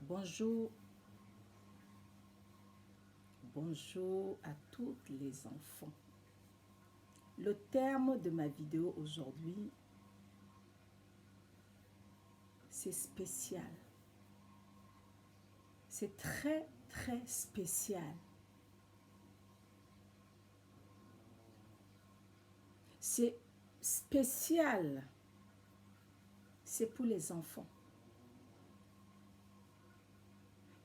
Bonjour, bonjour à tous les enfants. Le terme de ma vidéo aujourd'hui, c'est spécial. C'est très, très spécial. C'est spécial. C'est pour les enfants.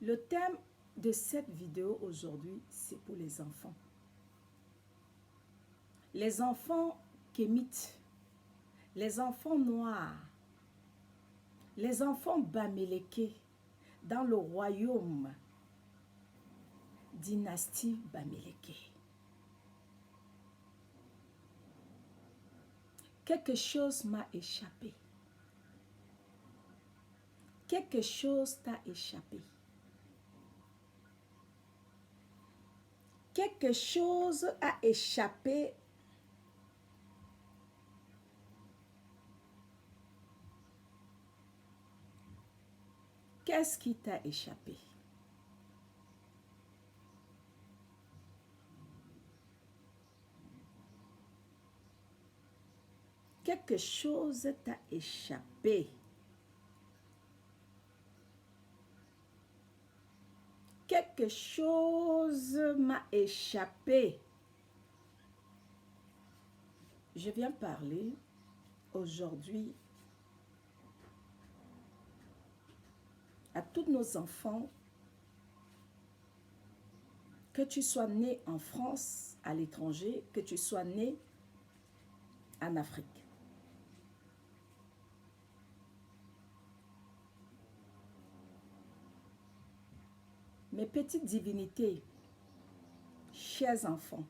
Le thème de cette vidéo aujourd'hui, c'est pour les enfants. Les enfants kémites, les enfants noirs, les enfants Bamileke dans le royaume dynastie Bamileke. Quelque chose m'a échappé. Quelque chose t'a échappé. Quelque chose a échappé. Qu'est-ce qui t'a échappé? Quelque chose t'a échappé. Quelque chose m'a échappé. Je viens parler aujourd'hui à tous nos enfants, que tu sois né en France, à l'étranger, que tu sois né en Afrique. Mes petites divinités, chers enfants,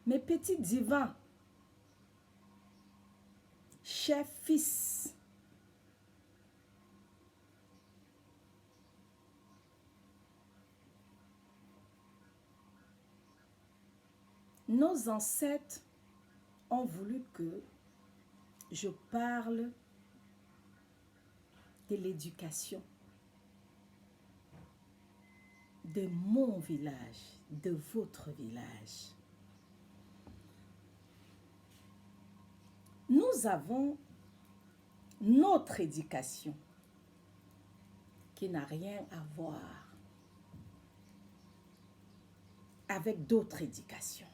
mes petits divins, chers fils, nos ancêtres ont voulu que je parle de l'éducation de mon village, de votre village. Nous avons notre éducation qui n'a rien à voir avec d'autres éducations.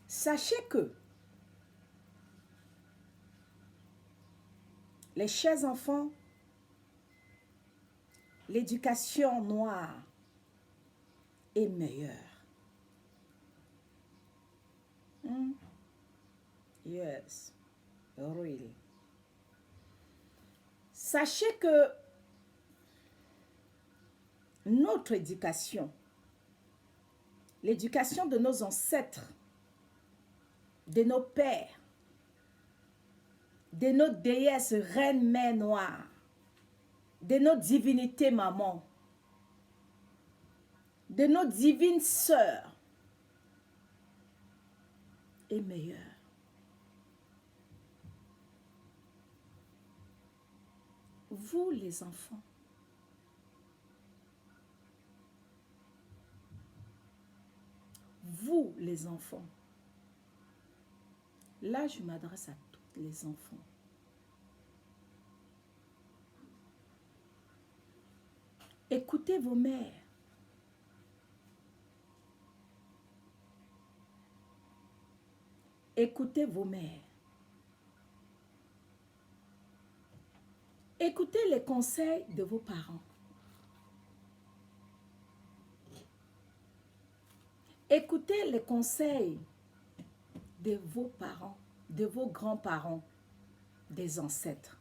Sachez que les chers enfants, l'éducation noire est meilleure. Yes, really. Sachez que notre éducation, l'éducation de nos ancêtres, de nos pères, de nos déesses reines mères noires, de nos divinités mamans, de nos divines sœurs est meilleure. Vous les enfants, vous les enfants, là je m'adresse à tous les enfants. Écoutez vos mères. Écoutez vos mères. Écoutez les conseils de vos parents. Écoutez les conseils de vos parents, de vos grands-parents, des ancêtres.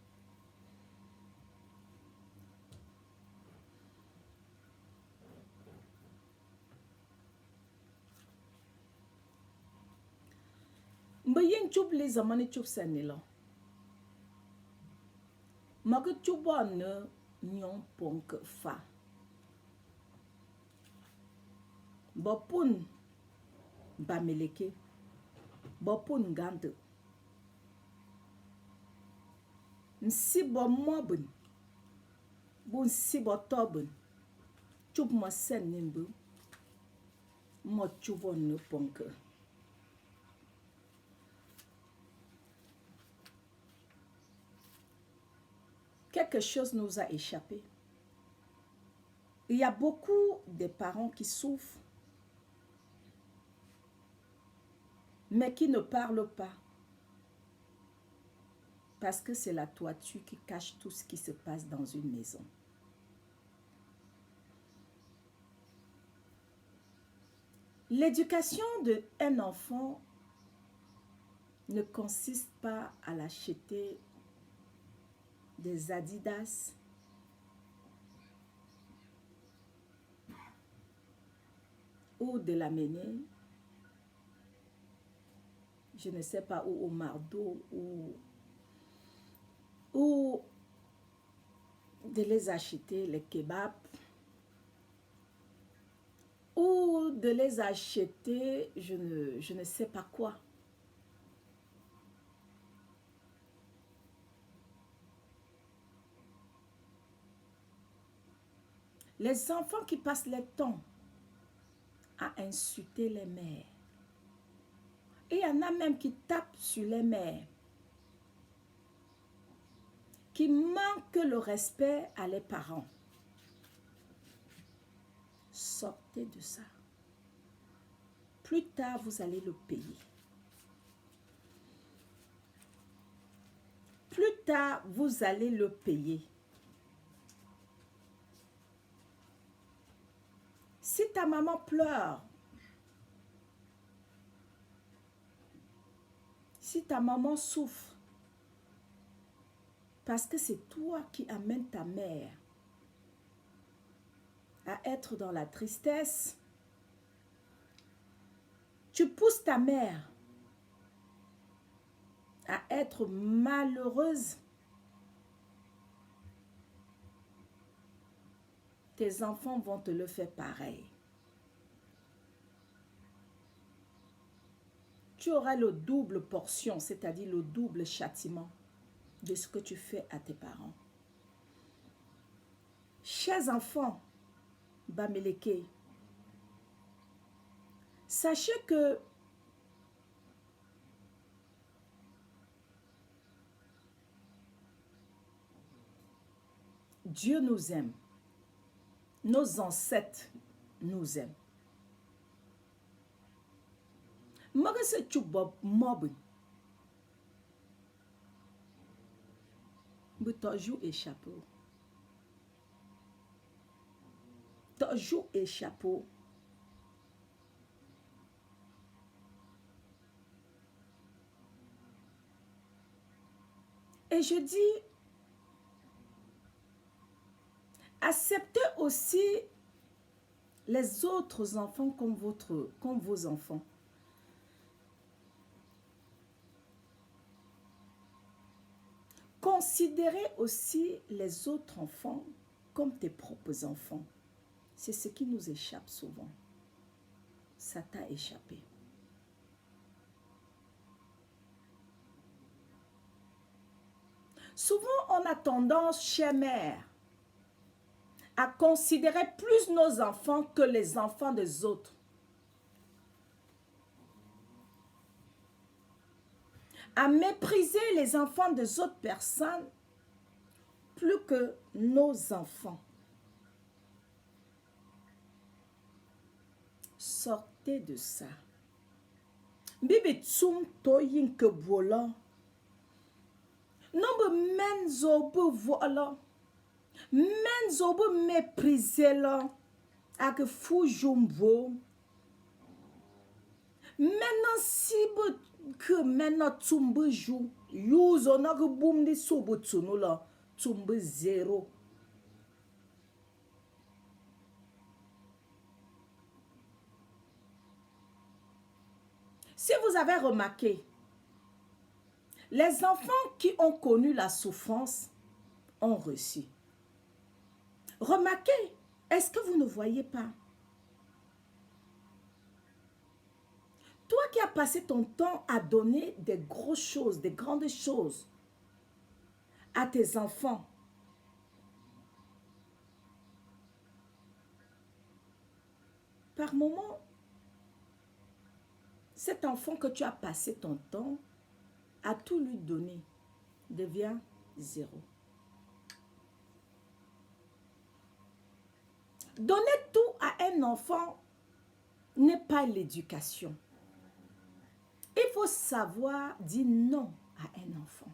Mbayen tchoup les zamani tchoup sanelo. Magu tchouba ne nyon ponk fa. Bopun bameleke bopun ngande nsi bo mobun bun si bo tobun chup mo sen nimbu mo chuvon ne ponke. Quelque chose nous a échappé. Il y a beaucoup de parents qui souffrent, mais qui ne parlent pas. Parce que c'est la toiture qui cache tout ce qui se passe dans une maison. L'éducation d'un enfant ne consiste pas à l'acheter des Adidas, ou de l'amener, je ne sais pas où, au Mardo, ou de les acheter les kebabs, ou de les acheter, je ne sais pas quoi. Les enfants qui passent le temps à insulter les mères. Et il y en a même qui tapent sur les mères, qui manquent le respect à les parents. Sortez de ça. Plus tard, vous allez le payer. Plus tard, vous allez le payer. Si ta maman pleure, si ta maman souffre, parce que c'est toi qui amènes ta mère à être dans la tristesse, tu pousses ta mère à être malheureuse, tes enfants vont te le faire pareil. Tu auras le double portion, c'est-à-dire le double châtiment de ce que tu fais à tes parents. Chers enfants, Bameleke, sachez que Dieu nous aime. Nos ancêtres nous aiment. Magase chubob mob. Butojou et chapeau. Tojou et chapeau. Et je dis, acceptez aussi les autres enfants comme vos enfants. Considérez aussi les autres enfants comme tes propres enfants. C'est ce qui nous échappe souvent. Ça t'a échappé. Souvent, on a tendance, chère mère, à considérer plus nos enfants que les enfants des autres. À mépriser les enfants des autres personnes plus que nos enfants. Sortez de ça. Bibi tsum to yin ke bola. Non be menzo be voila. Menzo be mépriser la. Ak fujumbo. Maintenant si be que maintenant tsumbe jou. Yuzo na ke boom di sobo tsunu la. Tsumbe zéro. Si vous avez remarqué, les enfants qui ont connu la souffrance ont reçu. Remarquez, est-ce que vous ne voyez pas? qui as passé ton temps à donner des grosses choses, des grandes choses à tes enfants, par moment, cet enfant que tu as passé ton temps à tout lui donner devient zéro. Donner tout à un enfant n'est pas l'éducation. Il faut savoir dire non à un enfant.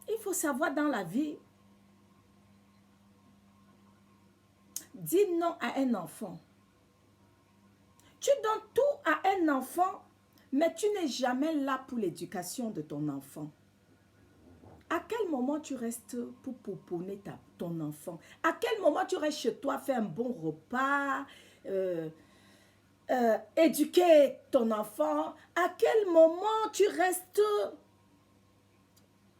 Il faut savoir dans la vie, dire non à un enfant. Tu donnes tout à un enfant, mais tu n'es jamais là pour l'éducation de ton enfant. À quel moment tu restes pour pouponner ton enfant? À quel moment tu restes chez toi, faire un bon repas, éduquer ton enfant? À quel moment tu restes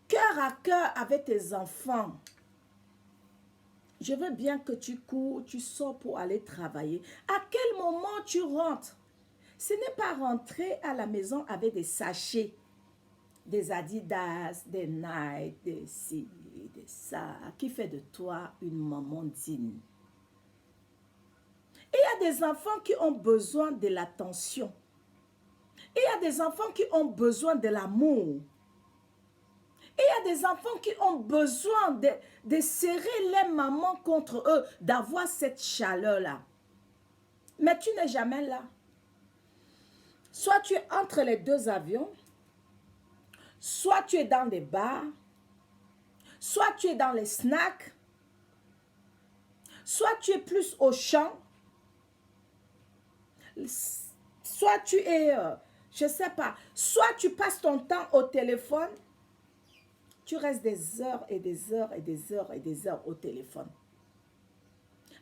cœur à cœur avec tes enfants? Je veux bien que tu cours, tu sors pour aller travailler. À quel moment tu rentres? Ce n'est pas rentrer à la maison avec des sachets, des Adidas, des Nike, des ci, des ça, qui fait de toi une maman digne. Il y a des enfants qui ont besoin de l'attention. Il y a des enfants qui ont besoin de l'amour. Il y a des enfants qui ont besoin de serrer les mamans contre eux, d'avoir cette chaleur-là. Mais tu n'es jamais là. Soit tu es entre les deux avions, soit tu es dans des bars, soit tu es dans les snacks, soit tu es plus au champ, soit tu es, je ne sais pas, soit tu passes ton temps au téléphone, tu restes des heures et des heures et des heures et des heures au téléphone.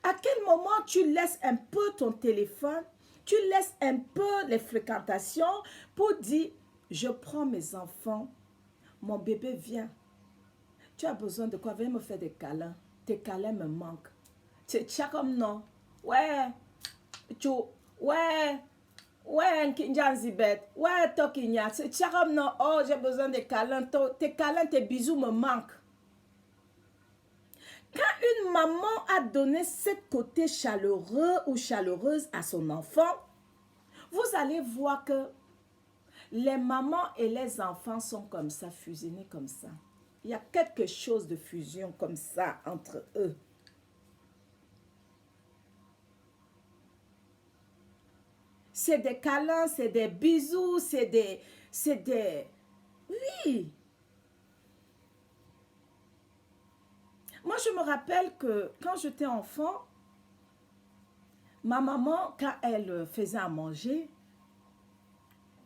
À quel moment tu laisses un peu ton téléphone, tu laisses un peu les fréquentations pour dire, je prends mes enfants, mon bébé vient. Tu as besoin de quoi? Viens me faire des câlins. Tes câlins me manquent. Tu es comme non. Ouais. Ouais. Ouais, Njanzibet. Ouais, Tokinya. Tu es comme non. Oh, j'ai besoin de câlins. Tes câlins, tes bisous me manquent. Quand une maman a donné ce côté chaleureux ou chaleureuse à son enfant, vous allez voir que les mamans et les enfants sont comme ça, fusionnés comme ça. Il y a quelque chose de fusion comme ça entre eux. C'est des câlins, c'est des bisous, c'est des... Oui. Moi, je me rappelle que quand j'étais enfant, ma maman, quand elle faisait à manger,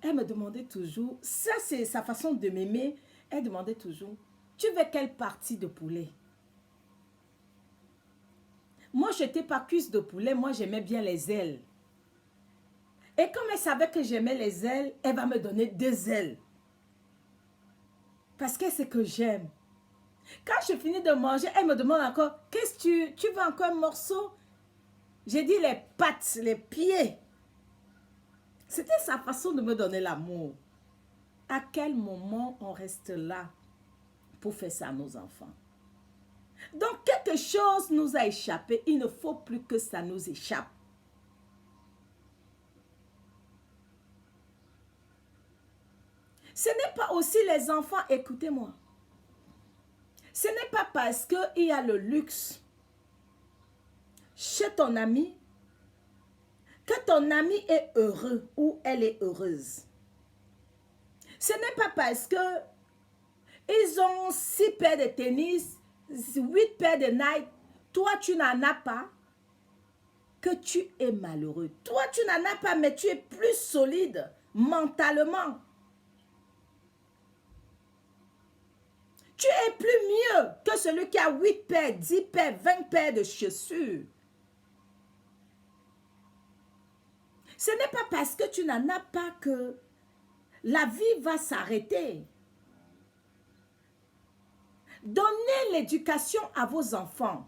elle me demandait toujours, ça c'est sa façon de m'aimer, elle demandait toujours, tu veux quelle partie de poulet? Moi, je n'étais pas cuisse de poulet, moi j'aimais bien les ailes. Et comme elle savait que j'aimais les ailes, elle va me donner 2 ailes. Parce que c'est ce que j'aime. Quand je finis de manger, elle me demande encore, qu'est-ce que tu veux encore un morceau? J'ai dit les pattes, les pieds. C'était sa façon de me donner l'amour. À quel moment on reste là pour faire ça à nos enfants? Donc quelque chose nous a échappé. Il ne faut plus que ça nous échappe. Ce n'est pas aussi les enfants, écoutez-moi. Ce n'est pas parce qu'il y a le luxe chez ton ami que ton ami est heureux ou elle est heureuse. Ce n'est pas parce que ils ont 6 paires de tennis, 8 paires de Nike, toi tu n'en as pas, que tu es malheureux. Toi tu n'en as pas, mais tu es plus solide mentalement. Tu es plus mieux que celui qui a 8 paires, 10 paires, 20 paires de chaussures. Ce n'est pas parce que tu n'en as pas que la vie va s'arrêter. Donnez l'éducation à vos enfants.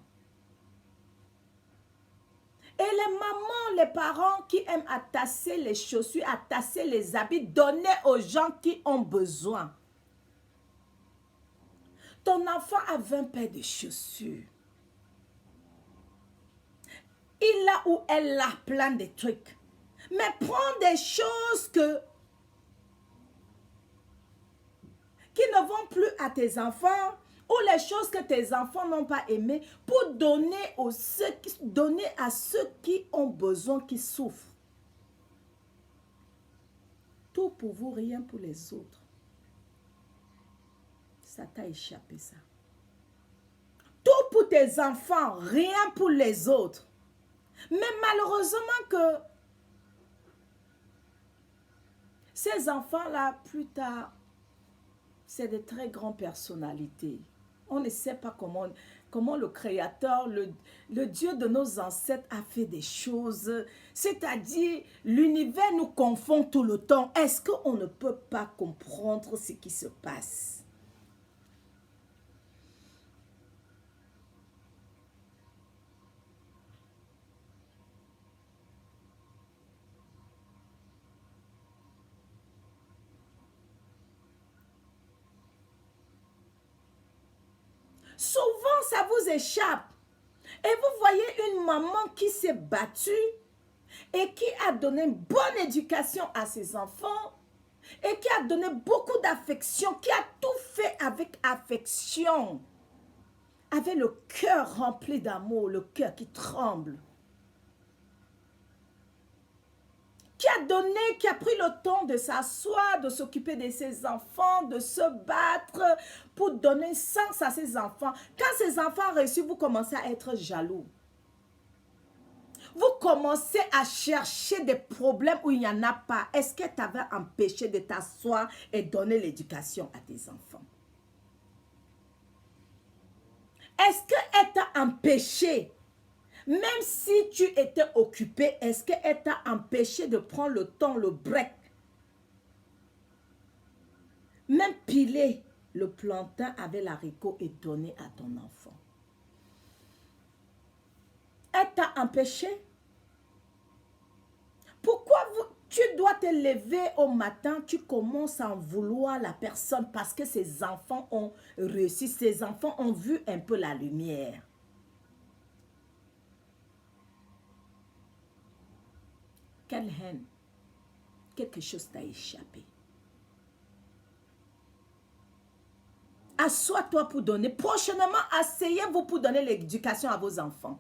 Et les mamans, les parents qui aiment attasser les chaussures, attasser les habits, donner aux gens qui ont besoin. Ton enfant a 20 paires de chaussures. Il a ou elle a plein de trucs. Mais prends des choses qui ne vont plus à tes enfants ou les choses que tes enfants n'ont pas aimées pour donner à ceux qui ont besoin, qui souffrent. Tout pour vous, rien pour les autres. Ça t'a échappé, ça. Tout pour tes enfants, rien pour les autres. Mais malheureusement que ces enfants-là, plus tard, c'est de très grandes personnalités. On ne sait pas comment le Créateur, le Dieu de nos ancêtres a fait des choses. C'est-à-dire, l'univers nous confond tout le temps. Est-ce qu'on ne peut pas comprendre ce qui se passe? Souvent, ça vous échappe. Et vous voyez une maman qui s'est battue et qui a donné une bonne éducation à ses enfants et qui a donné beaucoup d'affection, qui a tout fait avec affection, avec le cœur rempli d'amour, le cœur qui tremble. Qui a donné, qui a pris le temps de s'asseoir, de s'occuper de ses enfants, de se battre pour donner sens à ses enfants. Quand ses enfants ont réussi, vous commencez à être jaloux. Vous commencez à chercher des problèmes où il n'y en a pas. Est-ce qu'elle t'avait empêché de t'asseoir et donner l'éducation à tes enfants? Est-ce qu'elle t'a empêché? Même si tu étais occupé, est-ce qu'elle t'a empêché de prendre le temps, le break? Même piler le plantain avec l'haricot et donner à ton enfant. Elle t'a empêché? Pourquoi tu dois te lever au matin, tu commences à en vouloir la personne parce que ses enfants ont réussi, ses enfants ont vu un peu la lumière? Quelle haine? Quelque chose t'a échappé. Assois-toi pour donner. Prochainement, asseyez-vous pour donner l'éducation à vos enfants.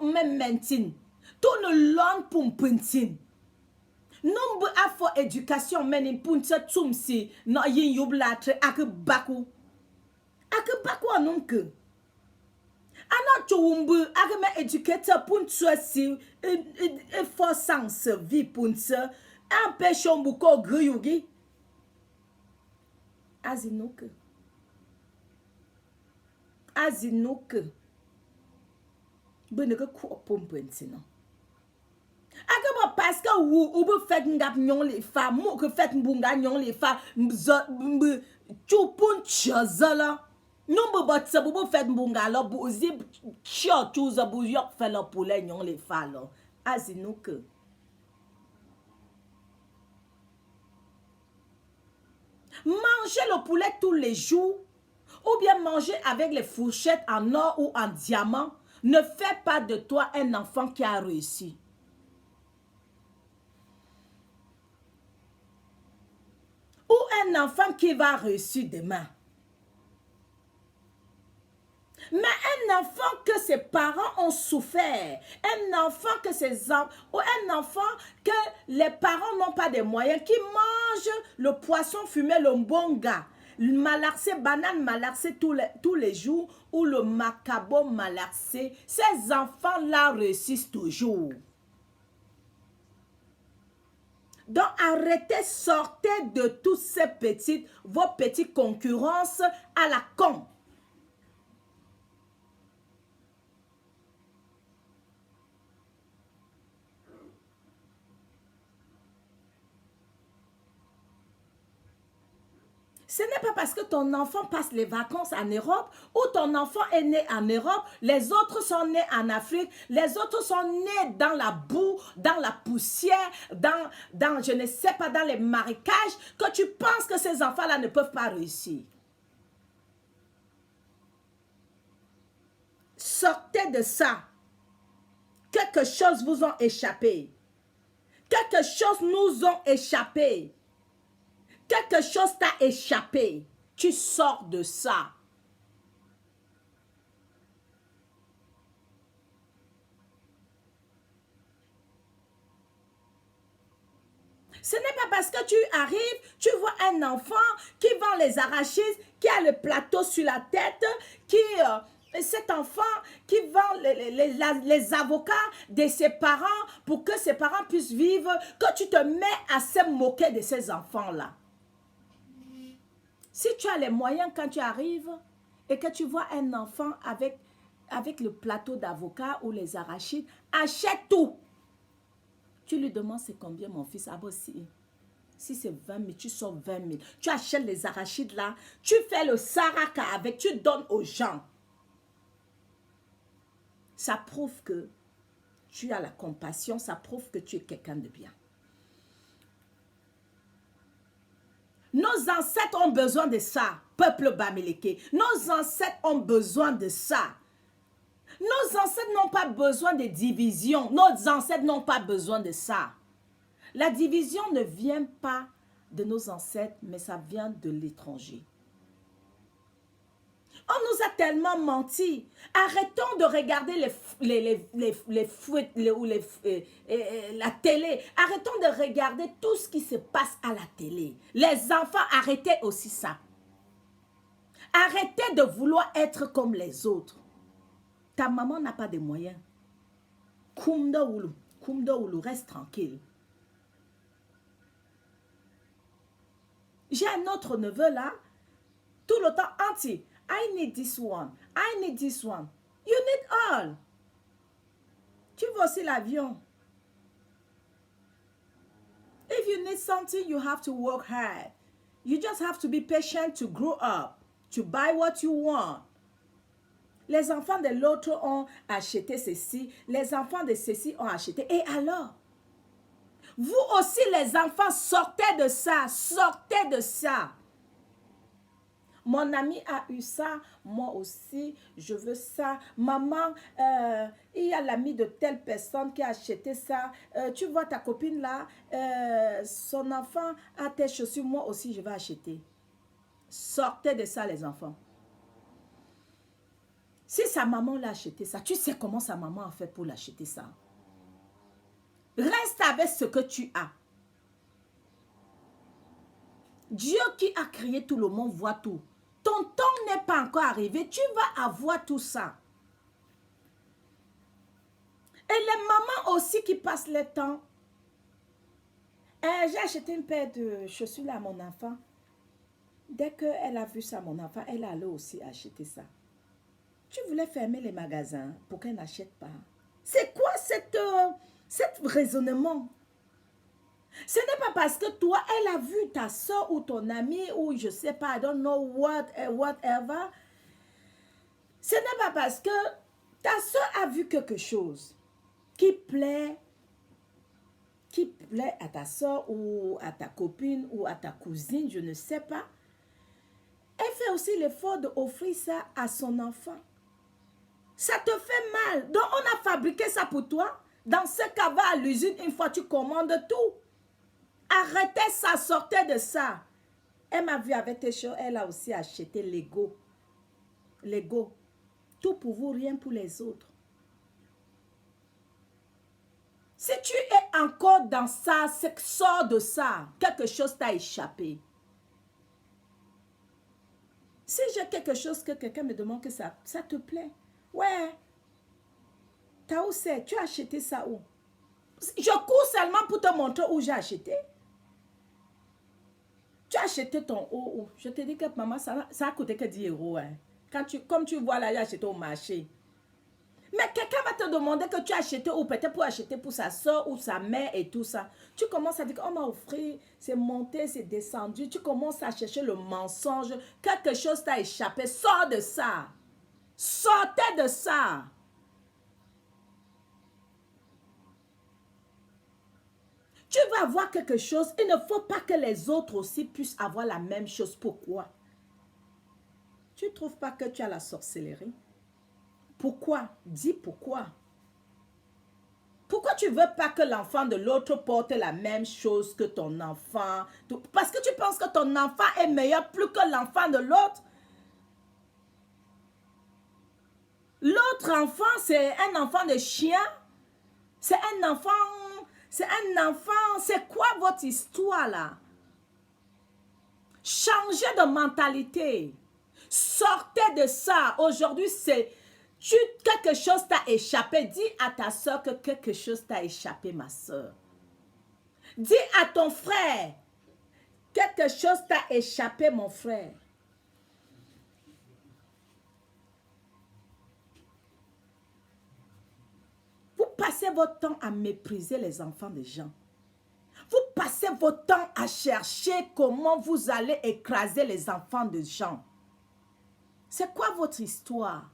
Même maintenant, tout le long pour pentin. Nombre à fo éducation meni punta tumsi na yin yublatre ak baku. Ak baku anonke. Ana chumbu ak me éducateur punta si e forçance vie punta empêchons beaucoup gruyugi. Azinuke. Azinuke. Beneke ko pompentina. Akaba parce que ou be fait ngap nyon les femmes, mo que fait mbunga nyon les femmes, chupun chazala. Non be bat sa bo fait mbunga la bo zi chia chuza bo yok fait la poulet nyon les femmes. Azinuke. Manger le poulet tous les jours ou bien manger avec les fourchettes en or ou en diamant ne fait pas de toi un enfant qui a réussi. Ou un enfant qui va réussir demain. Mais un enfant que ses parents ont souffert, un enfant que ou un enfant que les parents n'ont pas de moyens, qui mange le poisson fumé, le mbonga, le malaxé, banane malaxé tous les jours, ou le macabo malaxé, ces enfants-là réussissent toujours. Donc arrêtez, sortez de toutes ces vos petites concurrences à la con. Ce n'est pas parce que ton enfant passe les vacances en Europe ou ton enfant est né en Europe, les autres sont nés en Afrique, les autres sont nés dans la boue, dans la poussière, dans je ne sais pas, dans les marécages, que tu penses que ces enfants-là ne peuvent pas réussir. Sortez de ça. Quelque chose vous ont échappé. Quelque chose nous ont échappé. Quelque chose t'a échappé. Tu sors de ça. Ce n'est pas parce que tu arrives, tu vois un enfant qui vend les arachides, qui a le plateau sur la tête, cet enfant qui vend les avocats de ses parents pour que ses parents puissent vivre, que tu te mets à se moquer de ces enfants-là. Si tu as les moyens quand tu arrives et que tu vois un enfant avec le plateau d'avocat ou les arachides, achète tout. Tu lui demandes c'est combien mon fils? Ah bon, si c'est 20 000, tu sors 20 000. Tu achètes les arachides là, tu fais le saraka avec, tu donnes aux gens. Ça prouve que tu as la compassion, ça prouve que tu es quelqu'un de bien. Nos ancêtres ont besoin de ça, peuple Bamileke. Nos ancêtres ont besoin de ça. Nos ancêtres n'ont pas besoin de division. Nos ancêtres n'ont pas besoin de ça. La division ne vient pas de nos ancêtres, mais ça vient de l'étranger. On nous a tellement menti. Arrêtons de regarder la télé. Arrêtons de regarder tout ce qui se passe à la télé. Les enfants, arrêtez aussi ça. Arrêtez de vouloir être comme les autres. Ta maman n'a pas de moyens. Kumda Oulu, reste tranquille. J'ai un autre neveu là, tout le temps, auntie, I need this one, I need this one. You need all. Tu veux aussi l'avion. If you need something, you have to work hard. You just have to be patient to grow up, to buy what you want. Les enfants de l'autre ont acheté ceci, les enfants de ceci ont acheté. Et alors? Vous aussi, les enfants, sortez de ça, sortez de ça. Mon ami a eu ça, moi aussi, je veux ça. Maman, il y a l'ami de telle personne qui a acheté ça. Tu vois ta copine là, son enfant a tes chaussures, moi aussi, je vais acheter. Sortez de ça, les enfants. Si sa maman l'a acheté ça, tu sais comment sa maman a fait pour l'acheter ça. Reste avec ce que tu as. Dieu qui a créé tout le monde voit tout. Ton temps n'est pas encore arrivé, tu vas avoir tout ça. Et les mamans aussi qui passent le temps. J'ai acheté une paire de chaussures à mon enfant. Dès qu'elle a vu ça, mon enfant, elle allait aussi acheter ça. Tu voulais fermer les magasins pour qu'elle n'achète pas. C'est quoi cet raisonnement? Ce n'est pas parce que toi, elle a vu ta soeur ou ton ami ou je ne sais pas, I don't know whatever. Ce n'est pas parce que ta soeur a vu quelque chose qui plaît à ta soeur ou à ta copine ou à ta cousine, je ne sais pas. Elle fait aussi l'effort d'offrir ça à son enfant. Ça te fait mal. Donc, on a fabriqué ça pour toi. Dans ce cas, va à l'usine, une fois tu commandes tout. Arrêtez ça, sortez de ça. Elle m'a vu avec tes choses, elle a aussi acheté Lego. Lego. Tout pour vous, rien pour les autres. Si tu es encore dans ça, sors de ça. Quelque chose t'a échappé. Si j'ai quelque chose que quelqu'un me demande que ça te plaît. Ouais. T'as où c'est? Tu as acheté ça où? Je cours seulement pour te montrer où j'ai acheté. Tu as acheté ton haut où? Je te dis que maman, ça a coûté que 10 €. Hein. Comme tu vois là, j'ai acheté au marché. Mais quelqu'un va te demander que tu as acheté ou peut-être pour acheter pour sa soeur ou sa mère et tout ça. Tu commences à dire qu'on m'a offert, c'est monté, c'est descendu. Tu commences à chercher le mensonge. Quelque chose t'a échappé. Sors de ça. Sortez de ça. Tu vas avoir quelque chose. Il ne faut pas que les autres aussi puissent avoir la même chose. Pourquoi? Tu ne trouves pas que tu as la sorcellerie? Pourquoi? Dis pourquoi. Pourquoi tu ne veux pas que l'enfant de l'autre porte la même chose que ton enfant? Parce que tu penses que ton enfant est meilleur plus que l'enfant de l'autre. L'autre enfant, c'est un enfant de chien. C'est un enfant... C'est quoi votre histoire là? Changez de mentalité. Sortez de ça. Aujourd'hui, quelque chose t'a échappé. Dis à ta soeur que quelque chose t'a échappé, ma soeur. Dis à ton frère, quelque chose t'a échappé, mon frère. Vous passez votre temps à mépriser les enfants des gens. Vous passez votre temps à chercher comment vous allez écraser les enfants des gens. C'est quoi votre histoire?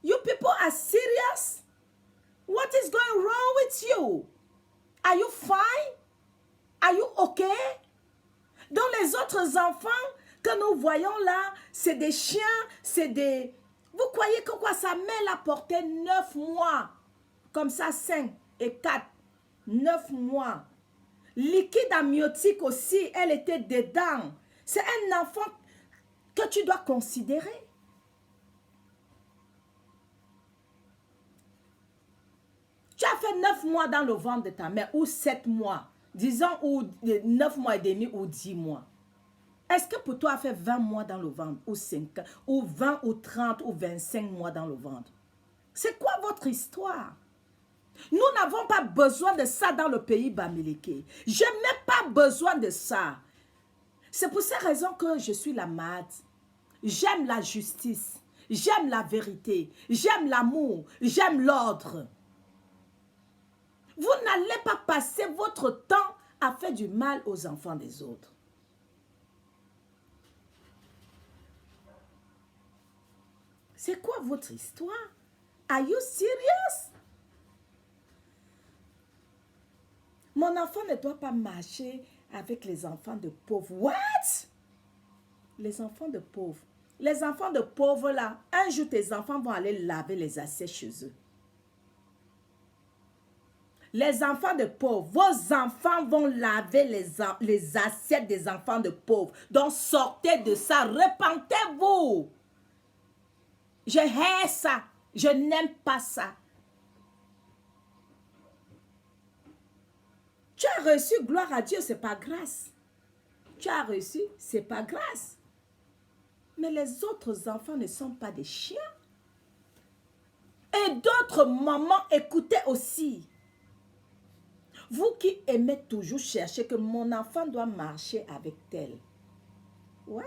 You people are serious? What is going wrong with you? Are you fine? Are you okay? Donc les autres enfants que nous voyons là, c'est des chiens, c'est des... Vous croyez que quoi, sa mère l'a porté 9 mois? Comme ça, 5 et 4. 9 mois. Liquide amniotique aussi, elle était dedans. C'est un enfant que tu dois considérer. Tu as fait 9 mois dans le ventre de ta mère, ou 7 mois, disons, ou 9 mois et demi, ou 10 mois. Est-ce que pour toi, tu as fait 20 mois dans le ventre, ou 5, ou 20, ou 30, ou 25 mois dans le ventre? C'est quoi votre histoire? Nous n'avons pas besoin de ça dans le pays Bamileke. Je n'ai pas besoin de ça. C'est pour ces raisons que je suis la MAD. J'aime la justice. J'aime la vérité. J'aime l'amour. J'aime l'ordre. Vous n'allez pas passer votre temps à faire du mal aux enfants des autres. C'est quoi votre histoire? Are you serious? Mon enfant ne doit pas marcher avec les enfants de pauvres. What? Les enfants de pauvres. Les enfants de pauvres là, un jour tes enfants vont aller laver les assiettes chez eux. Les enfants de pauvres, vos enfants vont laver les assiettes des enfants de pauvres. Donc sortez de ça, repentez-vous. Je hais ça, je n'aime pas ça. Tu as reçu, gloire à Dieu, c'est pas grâce. Tu as reçu, c'est pas grâce. Mais les autres enfants ne sont pas des chiens. Et d'autres mamans, écoutez aussi. Vous qui aimez toujours chercher que mon enfant doit marcher avec tel. What?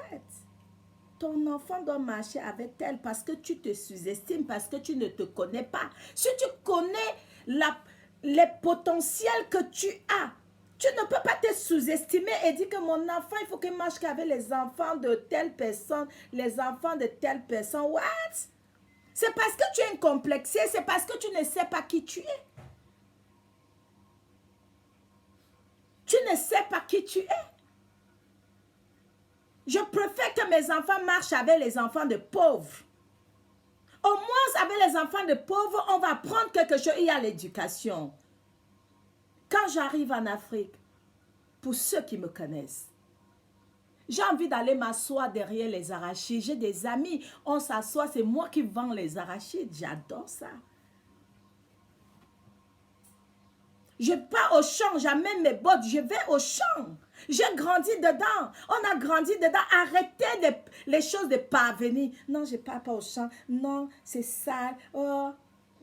Ton enfant doit marcher avec tel parce que tu te sous-estimes, parce que tu ne te connais pas. Si tu connais les potentiels que tu as, tu ne peux pas te sous-estimer et dire que mon enfant, il faut qu'il marche qu'avec les enfants de telle personne, les enfants de telle personne. What? C'est parce que tu es incomplexé, c'est parce que tu ne sais pas qui tu es. Tu ne sais pas qui tu es. Je préfère que mes enfants marchent avec les enfants de pauvres. Au moins, avec les enfants de pauvres, on va apprendre quelque chose. Il y a l'éducation. Quand j'arrive en Afrique, pour ceux qui me connaissent, j'ai envie d'aller m'asseoir derrière les arachides. J'ai des amis, on s'assoit, c'est moi qui vends les arachides. J'adore ça. Je pars au champ, j'amène mes bottes, je vais au champ. J'ai grandi dedans. On a grandi dedans. Arrêtez les choses de parvenir. Non, je ne pars pas au champ. Non, c'est sale. Oh,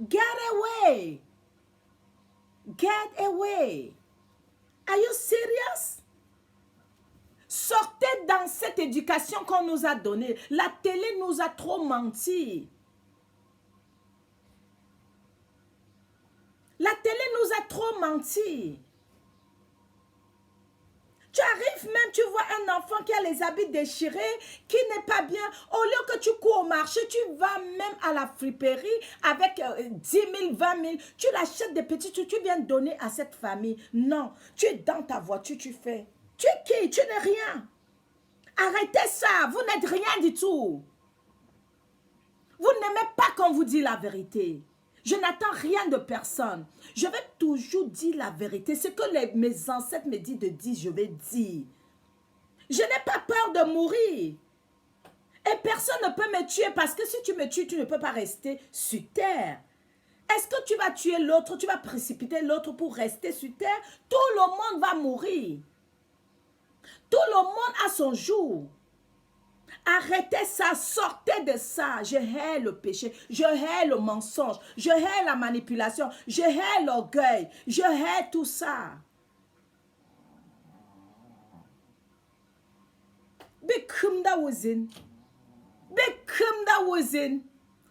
get away. Get away. Are you serious? Sortez dans cette éducation qu'on nous a donnée. La télé nous a trop menti. mentir. Tu arrives même, tu vois un enfant qui a les habits déchirés, qui n'est pas bien. Au lieu que tu cours au marché, tu vas même à la friperie avec 10 000, 20 000. Tu l'achètes des petits trucs, tu viens donner à cette famille. Non, tu es dans ta voiture, tu fais. Tu es qui? Tu n'es rien. Arrêtez ça, vous n'êtes rien du tout. Vous n'aimez pas qu'on vous dit la vérité. Je n'attends rien de personne. Je vais toujours dire la vérité. Ce que mes ancêtres me disent de dire, je vais dire. Je n'ai pas peur de mourir. Et personne ne peut me tuer parce que si tu me tues, tu ne peux pas rester sur terre. Est-ce que tu vas tuer l'autre, tu vas précipiter l'autre pour rester sur terre? Tout le monde va mourir. Tout le monde a son jour. Arrêtez ça, sortez de ça. Je hais le péché, je hais le mensonge, je hais la manipulation, je hais l'orgueil, je hais tout ça.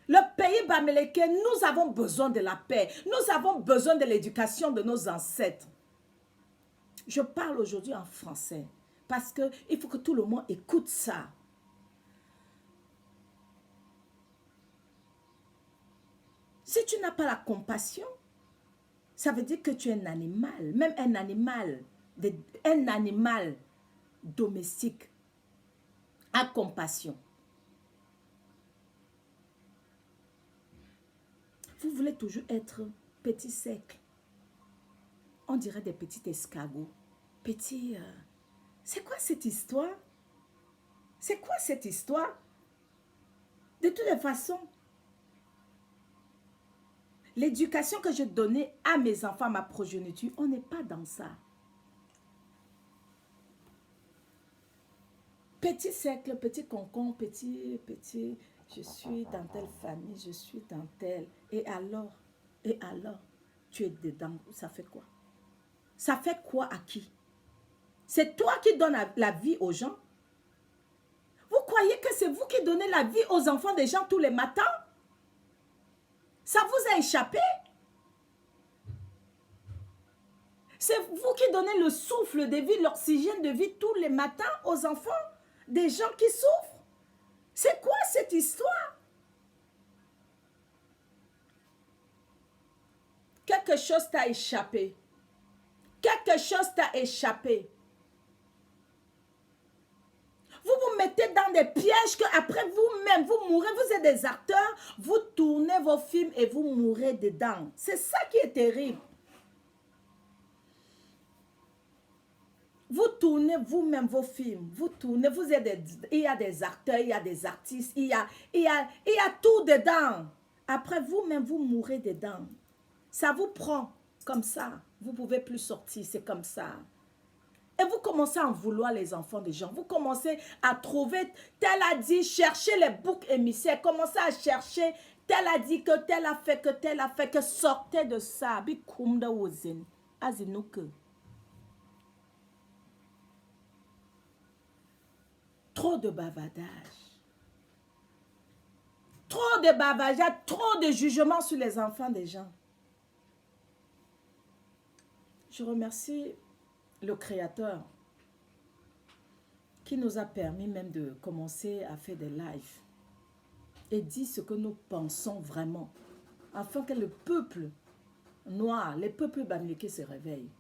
Le pays Bamileke, nous avons besoin de la paix. Nous avons besoin de l'éducation de nos ancêtres. Je parle aujourd'hui en français parce qu'il faut que tout le monde écoute ça. Si tu n'as pas la compassion, ça veut dire que tu es un animal. Même un animal domestique a compassion. Vous voulez toujours être petit sec. On dirait des petits escargots. Petits... C'est quoi cette histoire? C'est quoi cette histoire? De toutes les façons, l'éducation que je donnais à mes enfants, à ma progéniture, on n'est pas dans ça. Petit cercle, petit concombre, petit, je suis dans telle famille, je suis dans telle. Et alors, tu es dedans, ça fait quoi? Ça fait quoi à qui? C'est toi qui donnes la vie aux gens? Vous croyez que c'est vous qui donnez la vie aux enfants des gens tous les matins? Ça vous a échappé? C'est vous qui donnez le souffle de vie, l'oxygène de vie tous les matins aux enfants des gens qui souffrent? C'est quoi cette histoire? Quelque chose t'a échappé. Quelque chose t'a échappé. Vous vous mettez dans des pièges que après vous-même, vous mourrez. Vous êtes des acteurs, vous tournez vos films et vous mourrez dedans. C'est ça qui est terrible. Vous tournez vous-même vos films. Vous tournez, il y a des acteurs, il y a des artistes, il y a tout dedans. Après vous-même, vous mourrez dedans. Ça vous prend comme ça. Vous ne pouvez plus sortir, c'est comme ça. Et vous commencez à en vouloir les enfants des gens. Vous commencez à trouver, tel a dit, chercher les boucs émissaires. Commencez à chercher, tel a dit que tel a fait que tel a fait que. Sortez de ça. Trop de bavardage. Trop de bavardage, trop de jugement sur les enfants des gens. Je remercie le Créateur qui nous a permis même de commencer à faire des lives et dire ce que nous pensons vraiment afin que le peuple noir, les peuples bamileke se réveillent.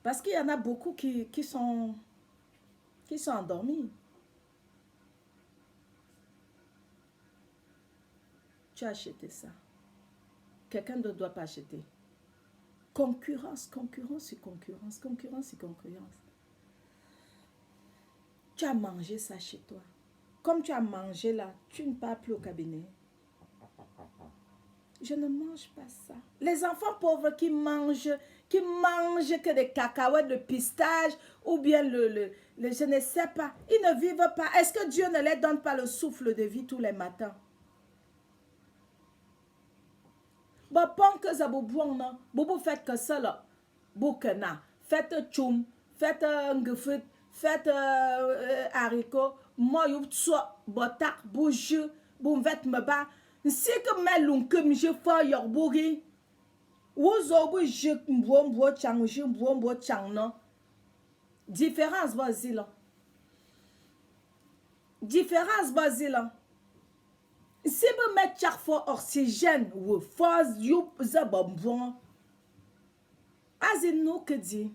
Parce qu'il y en a beaucoup qui sont endormis. Tu as acheté ça. Quelqu'un ne doit pas acheter. Concurrence, concurrence sur concurrence, concurrence sur concurrence. Tu as mangé ça chez toi. Comme tu as mangé là, tu ne pars plus au cabinet. Je ne mange pas ça. Les enfants pauvres qui mangent que des cacahuètes, le pistache ou bien le je ne sais pas. Ils ne vivent pas. Est-ce que Dieu ne leur donne pas le souffle de vie tous les matins? Bon, pon que ça non. Bobo faites que ça là. Boukena. Faites tchoum. Faites ngefut. Faites haricot. Moi, you soit botak, boujou, boumvet me ba. Si que me l'on comme je fais yorbouri. Différence vas-y. Différence vas-y. Si vous mettez chaque fois oxygène ou phase you bon. Azino que dit.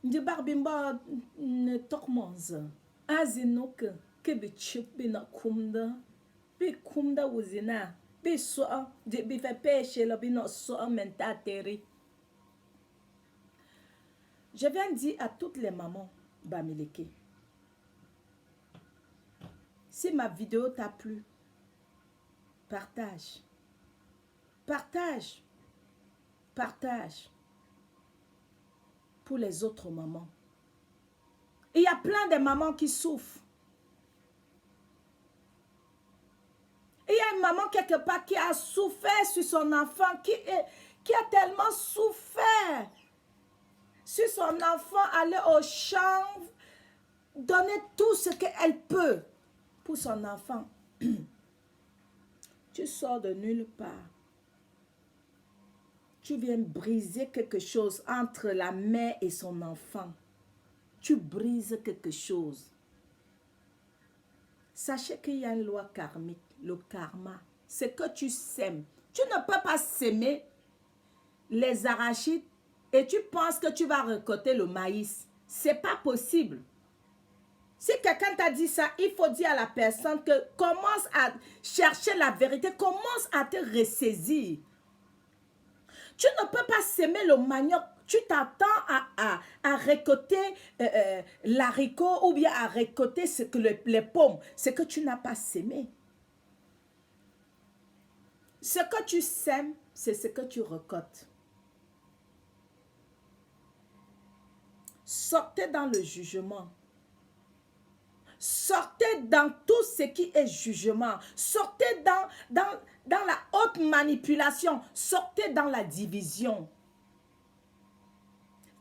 De barbimba ne tokmonze. Azino que bi chip bi na kumda. Bi kumda wuzina. Bi so de bi fait pêcher là bi no so menta terri. Je viens dire à toutes les mamans Bamileke. Si ma vidéo t'a plu, partage. Partage. Partage. Pour les autres mamans. Il y a plein de mamans qui souffrent. Il y a une maman quelque part qui a souffert sur son enfant, qui a tellement souffert sur son enfant, aller au champ, donner tout ce qu'elle peut pour son enfant. Tu sors de nulle part. Tu viens briser quelque chose entre la mère et son enfant. Tu brises quelque chose. Sachez qu'il y a une loi karmique, le karma. C'est que tu sèmes. Tu ne peux pas s'aimer les arachides et tu penses que tu vas récolter le maïs. C'est pas possible. Si quelqu'un t'a dit ça, il faut dire à la personne que commence à chercher la vérité, commence à te ressaisir. Tu ne peux pas s'aimer le manioc. Tu t'attends à récolter l'haricot ou bien à récolter les pommes. Ce que tu n'as pas sémé. Ce que tu sèmes, c'est ce que tu récoltes. Sortez dans le jugement. Sortez dans tout ce qui est jugement. Sortez dans la haute manipulation. Sortez dans la division.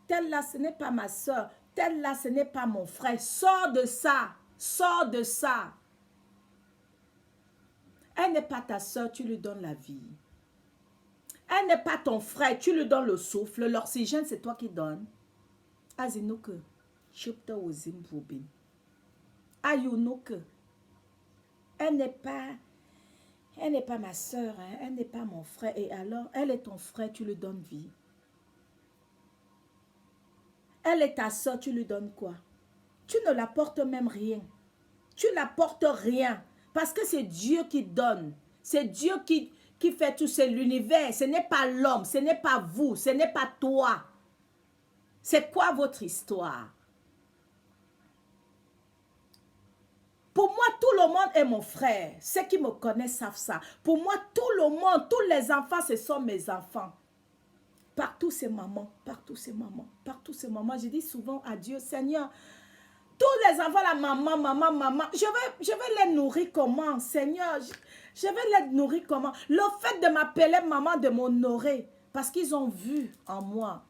Telle là, ce n'est pas ma soeur. Telle là, ce n'est pas mon frère. Sors de ça. Sors de ça. Elle n'est pas ta soeur, tu lui donnes la vie. Elle n'est pas ton frère, tu lui donnes le souffle. L'oxygène, c'est toi qui donnes. Azinuke, chupta ozimbubin. Ayunuke. Elle n'est pas ma soeur, hein? Elle n'est pas mon frère. Et alors, elle est ton frère, tu lui donnes vie. Elle est ta soeur, tu lui donnes quoi? Tu ne l'apportes même rien. Tu n'apportes rien. Parce que c'est Dieu qui donne. C'est Dieu qui fait tout, c'est l'univers. Ce n'est pas l'homme, ce n'est pas vous, ce n'est pas toi. C'est quoi votre histoire? Pour moi, tout le monde est mon frère. Ceux qui me connaissent savent ça. Pour moi, tout le monde, tous les enfants, ce sont mes enfants. Partout, c'est maman. Partout, c'est maman. Partout, c'est maman. Je dis souvent à Dieu, Seigneur, tous les enfants, la maman, maman, maman, je vais les nourrir comment, Seigneur? Je vais les nourrir comment? Le fait de m'appeler maman, de m'honorer, parce qu'ils ont vu en moi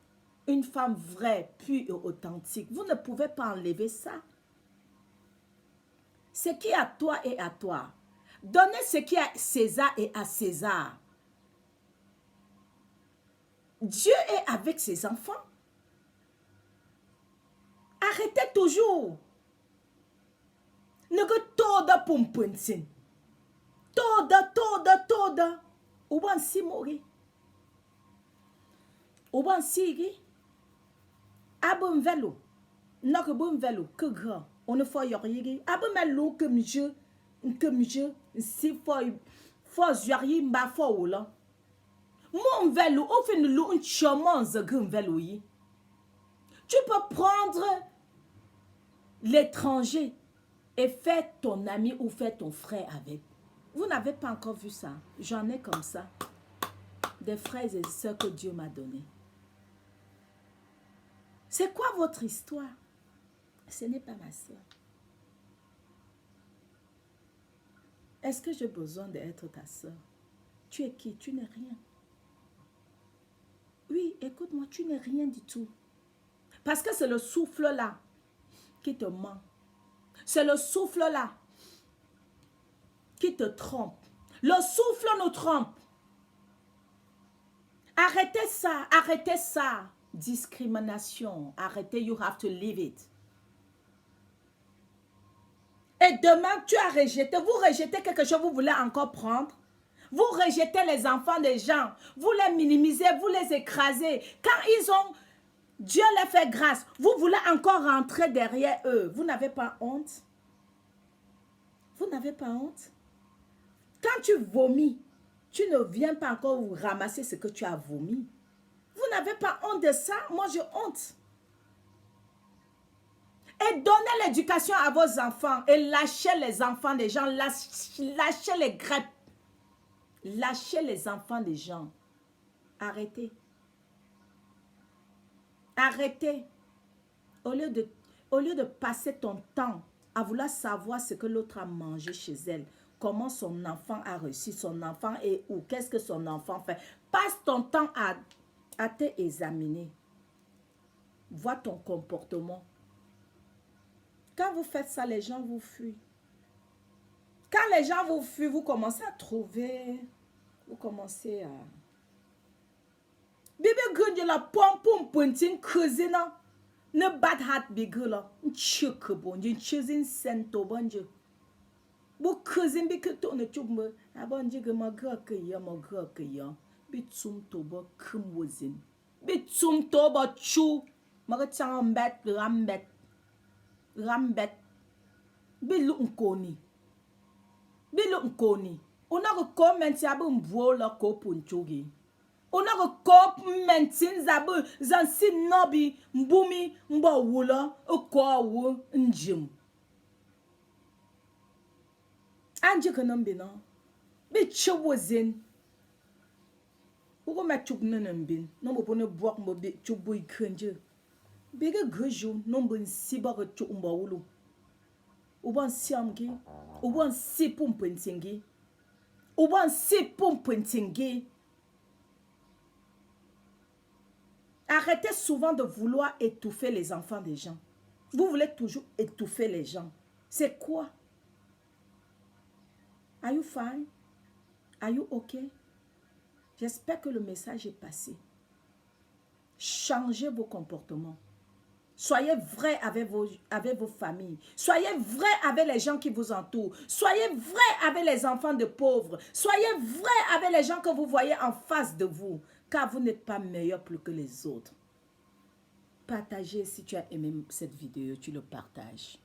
une femme vraie, pure et authentique. Vous ne pouvez pas enlever ça. Ce qui est à toi est à toi. Donnez ce qui est à César et à César. Dieu est avec ses enfants. Arrêtez toujours. Ne que toda pumpunsin. Toda. Ouban si mori. Ouban si. Abon velo. Non que bon velo. Que grand. On ne faut y rien. Abon melo comme je. Si faut y mba faut là. Mon vélo, on fait un chemin de vélo. Tu peux prendre l'étranger et faire ton ami ou faire ton frère avec. Vous n'avez pas encore vu ça. J'en ai comme ça. Des frères et sœurs que Dieu m'a donné. C'est quoi votre histoire? Ce n'est pas ma soeur. Est-ce que j'ai besoin d'être ta soeur? Tu es qui? Tu n'es rien. Oui, écoute-moi, tu n'es rien du tout. Parce que c'est le souffle-là qui te ment. C'est le souffle-là qui te trompe. Le souffle nous trompe. Arrêtez ça, arrêtez ça. Discrimination, arrêtez, you have to leave it. Et demain, tu as rejeté, vous rejetez quelque chose, vous voulez encore prendre. Vous rejetez les enfants des gens, vous les minimisez, vous les écrasez. Quand ils ont, Dieu les fait grâce, vous voulez encore rentrer derrière eux. Vous n'avez pas honte? Vous n'avez pas honte? Quand tu vomis, tu ne viens pas encore vous ramasser ce que tu as vomi. Vous n'avez pas honte de ça? Moi, j'ai honte. Et donnez l'éducation à vos enfants et lâchez les enfants des gens, lâchez les greppes. Lâchez les enfants des gens. Arrêtez. Arrêtez. Au lieu de passer ton temps à vouloir savoir ce que l'autre a mangé chez elle, comment son enfant a reçu, son enfant est où, qu'est-ce que son enfant fait. Passe ton temps à te examiner. Vois ton comportement. Quand vous faites ça, les gens vous fuient. Quand les gens vous fuient, vous commencez à trouver, vous commencez à... Bibi gunje la pompom puntin kuzina. Ne bad hat bigula. Nchuk bonje, nchizin sento bonje. Bu kuzin bi kuto ne chubme. Abonje gama gaka ya ma gaka ya. Bi tsum toba kum wazin. Bi tsum toba chu. Maga chang mbet rambet. Rambet. Bi lu nkoni. Bilo nkoni. Una ko comment ya bu mbuo la ko punchogi. Una ko comment zabu zansi nobi mbumi mbo wula ko wu njim. Anje kanambi no. Bi chwozin. Ugo ma chuk nanambin. No mo pone buak mo bi chubu ikranje. Biga guju no mbin siba ko chuk mbo wulu. Uban siamgi. Uban si pumpentingi. Uban si pumpentingi. Arrêtez souvent de vouloir étouffer les enfants des gens. Vous voulez toujours étouffer les gens. C'est quoi? Are you fine? Are you okay? J'espère que le message est passé. Changez vos comportements. Soyez vrai avec vos familles. Soyez vrai avec les gens qui vous entourent. Soyez vrai avec les enfants de pauvres. Soyez vrai avec les gens que vous voyez en face de vous. Car vous n'êtes pas meilleur plus que les autres. Partagez si tu as aimé cette vidéo, tu le partages.